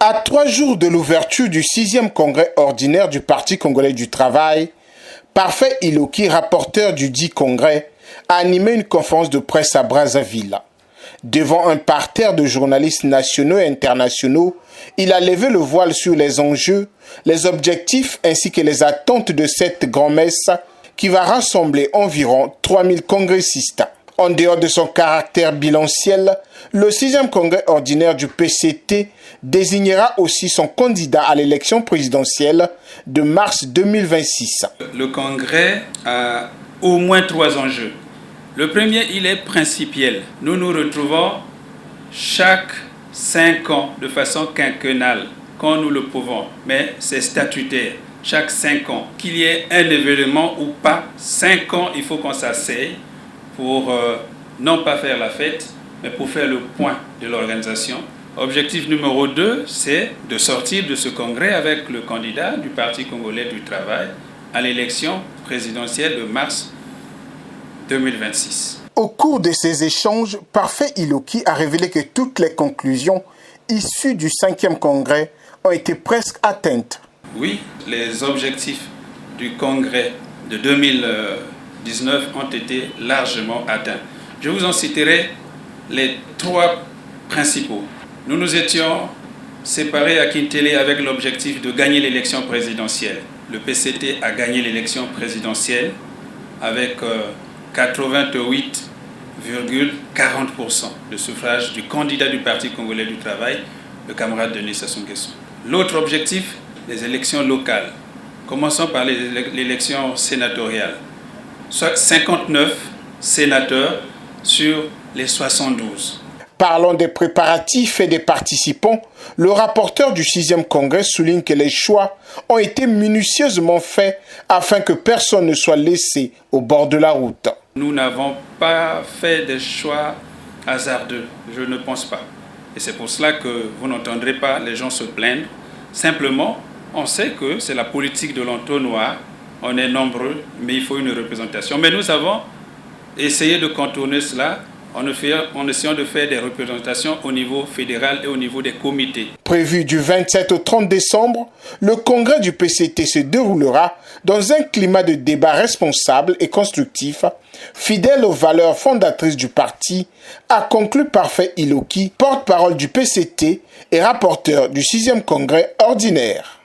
À 3 jours de l'ouverture du 6e congrès ordinaire du Parti congolais du travail, Parfait Iloki, rapporteur du dit congrès, a animé une conférence de presse à Brazzaville. Devant un parterre de journalistes nationaux et internationaux, il a levé le voile sur les enjeux, les objectifs ainsi que les attentes de cette grand-messe qui va rassembler environ 3000 congressistes. En dehors de son caractère bilanciel, le 6e congrès ordinaire du PCT désignera aussi son candidat à l'élection présidentielle de mars 2026. Le congrès a au moins 3 enjeux. Le premier, il est principiel. Nous nous retrouvons chaque 5 ans de façon quinquennale, quand nous le pouvons, mais c'est statutaire. Chaque 5 ans, qu'il y ait un événement ou pas, 5 ans, il faut qu'on s'asseye pour non pas faire la fête, mais pour faire le point de l'organisation. Objectif numéro 2, c'est de sortir de ce congrès avec le candidat du Parti congolais du travail à l'élection présidentielle de mars 2026. Au cours de ces échanges, Parfait Iloki a révélé que toutes les conclusions issues du 5e congrès ont été presque atteintes. Oui, les objectifs du congrès de 2019 ont été largement atteints. Je vous en citerai les 3 principaux. Nous nous étions séparés à Kintélé avec l'objectif de gagner l'élection présidentielle. Le PCT a gagné l'élection présidentielle avec 88,40% de suffrage du candidat du Parti congolais du travail, le camarade Denis Sassou Nguesso. L'autre objectif, les élections locales. Commençons par l'élection sénatoriale. Soit 59 sénateurs sur les 72. Parlant des préparatifs et des participants, le rapporteur du 6e congrès souligne que les choix ont été minutieusement faits afin que personne ne soit laissé au bord de la route. Nous n'avons pas fait des choix hasardeux, je ne pense pas. Et c'est pour cela que vous n'entendrez pas les gens se plaindre. Simplement, on sait que c'est la politique de l'entonnoir. On est nombreux, mais il faut une représentation. Mais nous avons essayé de contourner cela en essayant de faire des représentations au niveau fédéral et au niveau des comités. Prévu du 27 au 30 décembre, le congrès du PCT se déroulera dans un climat de débat responsable et constructif, fidèle aux valeurs fondatrices du parti, a conclu Parfait Iloki, porte-parole du PCT et rapporteur du 6e congrès ordinaire.